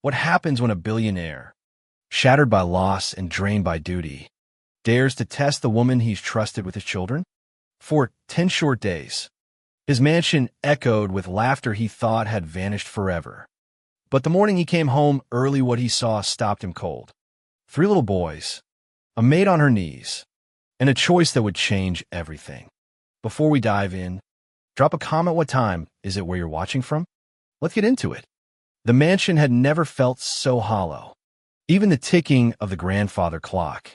What happens when a billionaire, shattered by loss and drained by duty, dares to test the woman he's trusted with his children? For 10 short days, his mansion echoed with laughter he thought had vanished forever. But the morning he came home early, what he saw stopped him cold. 3 little boys, a maid on her knees, and a choice that would change everything. Before we dive in, drop a comment. What time is it where you're watching from? Let's get into it. The mansion had never felt so hollow. Even the ticking of the grandfather clock,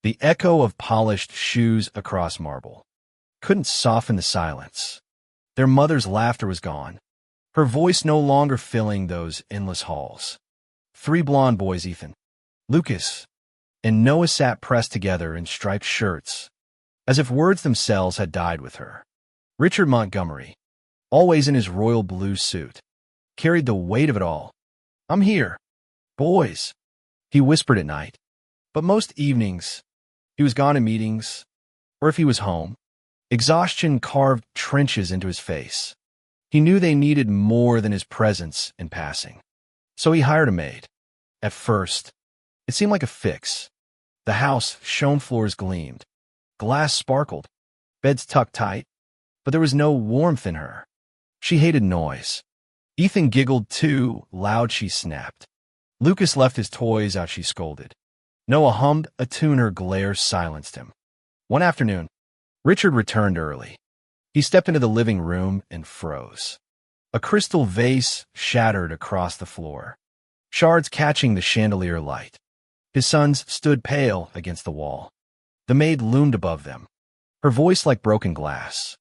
the echo of polished shoes across marble, couldn't soften the silence. Their mother's laughter was gone, her voice no longer filling those endless halls. 3 blonde boys, Ethan, Lucas, and Noah, sat pressed together in striped shirts, as if words themselves had died with her. Richard Montgomery, always in his royal blue suit, carried the weight of it all. "I'm here, boys," he whispered at night. But most evenings, he was gone in meetings, or if he was home, exhaustion carved trenches into his face. He knew they needed more than his presence in passing. So he hired a maid. At first, it seemed like a fix. The house, stone floors gleamed, glass sparkled, beds tucked tight, but there was no warmth in her. She hated noise. Ethan giggled too loud, she snapped. Lucas left his toys out, she scolded. Noah hummed a tune, her glare silenced him. One afternoon, Richard returned early. He stepped into the living room and froze. A crystal vase shattered across the floor, shards catching the chandelier light. His sons stood pale against the wall. The maid loomed above them, her voice like broken glass.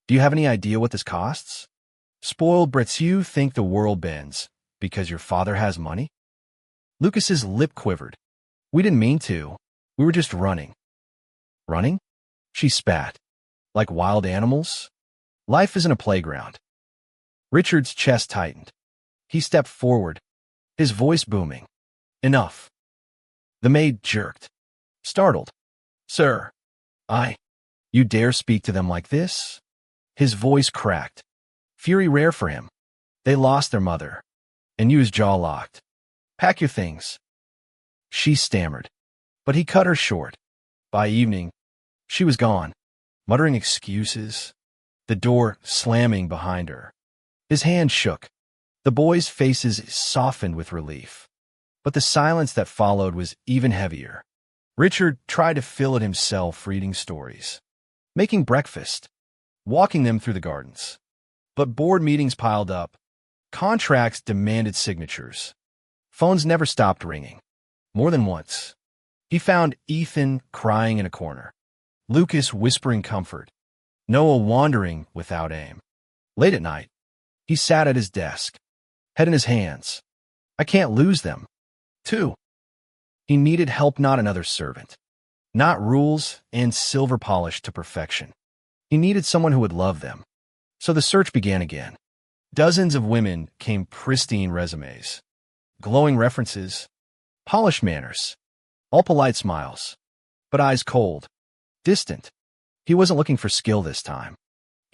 "Do you have any idea what this costs? Spoiled brats, you think the world bends because your father has money?" Lucas's lip quivered. "We didn't mean to. We were just running." "Running?" She spat. "Like wild animals? Life isn't a playground." Richard's chest tightened. He stepped forward, his voice booming. "Enough." The maid jerked, startled. "Sir, you dare speak to them like this?" His voice cracked. Fury rare for him. They lost their mother, and his jaw locked. "Pack your things." She stammered, but he cut her short. By evening, she was gone, muttering excuses, the door slamming behind her. His hand shook. The boys' faces softened with relief, but the silence that followed was even heavier. Richard tried to fill it himself, reading stories, making breakfast, walking them through the gardens. But board meetings piled up. Contracts demanded signatures. Phones never stopped ringing. More than once, he found Ethan crying in a corner, Lucas whispering comfort, Noah wandering without aim. Late at night, he sat at his desk, head in his hands. I can't lose them, too. He needed help, not another servant, not rules and silver polish to perfection. He needed someone who would love them. So the search began again. Dozens of women came, pristine resumes, glowing references, polished manners, all polite smiles, but eyes cold, distant. He wasn't looking for skill this time.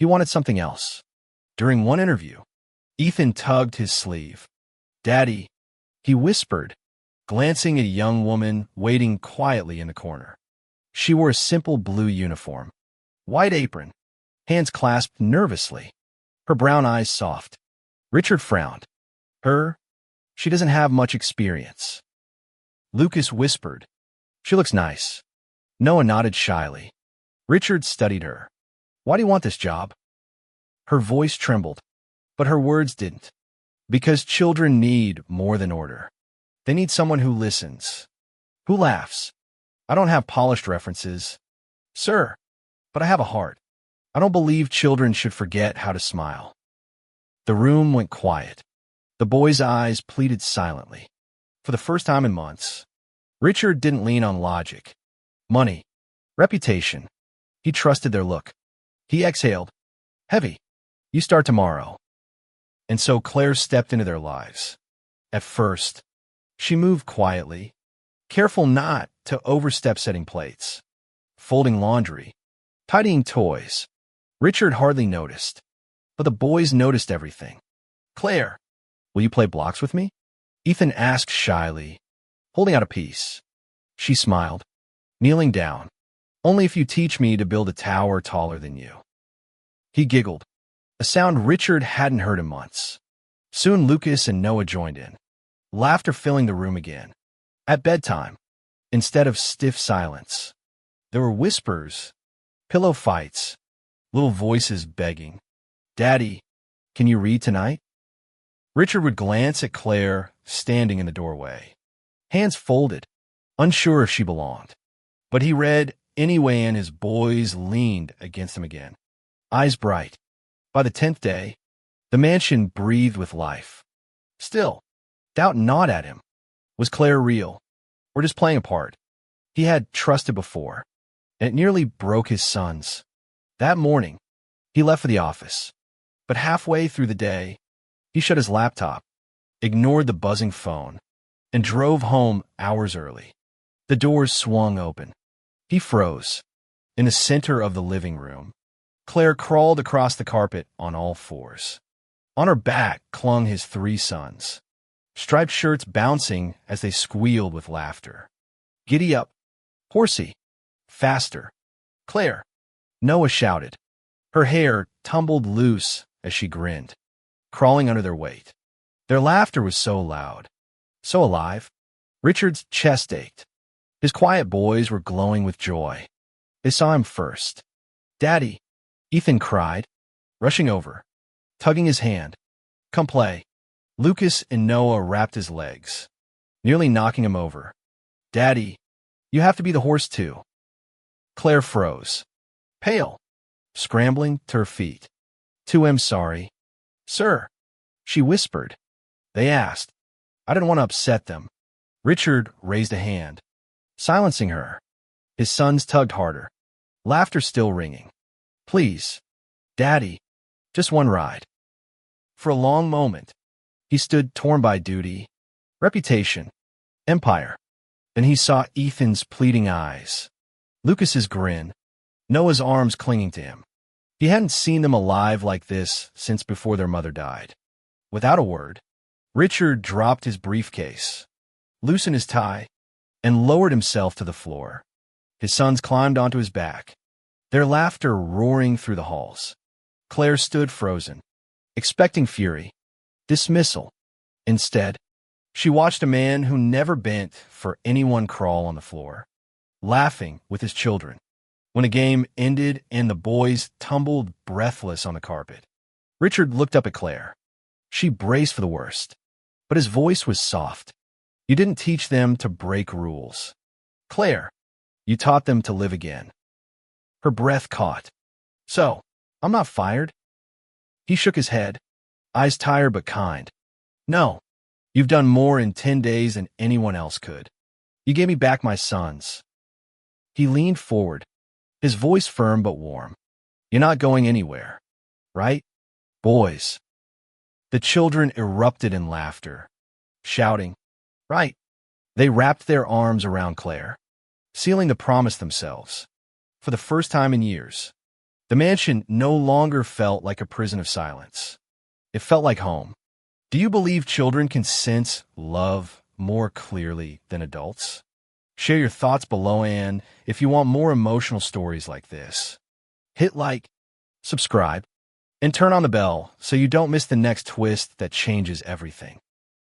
He wanted something else. During one interview, Ethan tugged his sleeve. "Daddy," he whispered, glancing at a young woman waiting quietly in the corner. She wore a simple blue uniform, white apron, hands clasped nervously, her brown eyes soft. Richard frowned. She doesn't have much experience." Lucas whispered, "She looks nice." Noah nodded shyly. Richard studied her. "Why do you want this job?" Her voice trembled, but her words didn't. "Because children need more than order. They need someone who listens, who laughs. I don't have polished references, sir, but I have a heart. I don't believe children should forget how to smile." The room went quiet. The boys' eyes pleaded silently. For the first time in months, Richard didn't lean on logic, money, reputation. He trusted their look. He exhaled, heavy. "You start tomorrow." And so Claire stepped into their lives. At first, she moved quietly, careful not to overstep, setting plates, folding laundry, tidying toys. Richard hardly noticed, but the boys noticed everything. "Claire, will you play blocks with me?" Ethan asked shyly, holding out a piece. She smiled, kneeling down. Only if you teach me to build a tower taller than you. He giggled, a sound Richard hadn't heard in months. Soon Lucas and Noah joined in, laughter filling the room again. At bedtime, instead of stiff silence, there were whispers, pillow fights, little voices begging, "Daddy, can you read tonight?" Richard would glance at Claire, standing in the doorway, hands folded, unsure if she belonged. But he read anyway, and his boys leaned against him again, eyes bright. By the 10th day, the mansion breathed with life. Still, doubt gnawed at him. Was Claire real, or just playing a part? He had trusted before, and it nearly broke his sons. That morning, he left for the office, but halfway through the day, he shut his laptop, ignored the buzzing phone, and drove home hours early. The doors swung open. He froze. In the center of the living room, Claire crawled across the carpet on all fours. On her back clung his 3 sons, striped shirts bouncing as they squealed with laughter. "Giddy up, horsey, faster, Claire," Noah shouted. Her hair tumbled loose as she grinned, crawling under their weight. Their laughter was so loud, so alive. Richard's chest ached. His quiet boys were glowing with joy. They saw him first. "Daddy," Ethan cried, rushing over, tugging his hand. "Come play." Lucas and Noah wrapped his legs, nearly knocking him over. "Daddy, you have to be the horse too." Claire froze, pale, scrambling to her feet. "I'm sorry, sir," she whispered. They asked. "I didn't want to upset them." Richard raised a hand, silencing her. His sons tugged harder, laughter still ringing. "Please, Daddy, just one ride." For a long moment, he stood torn by duty, reputation, empire. Then he saw Ethan's pleading eyes, Lucas's grin, Noah's arms clinging to him. He hadn't seen them alive like this since before their mother died. Without a word, Richard dropped his briefcase, loosened his tie, and lowered himself to the floor. His sons climbed onto his back, their laughter roaring through the halls. Claire stood frozen, expecting fury, dismissal. Instead, she watched a man who never bent for anyone crawl on the floor, laughing with his children. When a game ended and the boys tumbled breathless on the carpet, Richard looked up at Claire. She braced for the worst, but his voice was soft. "You didn't teach them to break rules, Claire. You taught them to live again." Her breath caught. "So, I'm not fired?" He shook his head, eyes tired but kind. "No, you've done more in 10 days than anyone else could. You gave me back my sons." He leaned forward, his voice firm but warm. "You're not going anywhere, right, boys?" The children erupted in laughter, shouting, "Right." They wrapped their arms around Claire, sealing the promise themselves. For the first time in years, the mansion no longer felt like a prison of silence. It felt like home. Do you believe children can sense love more clearly than adults? Share your thoughts below, and if you want more emotional stories like this, hit like, subscribe, and turn on the bell so you don't miss the next twist that changes everything.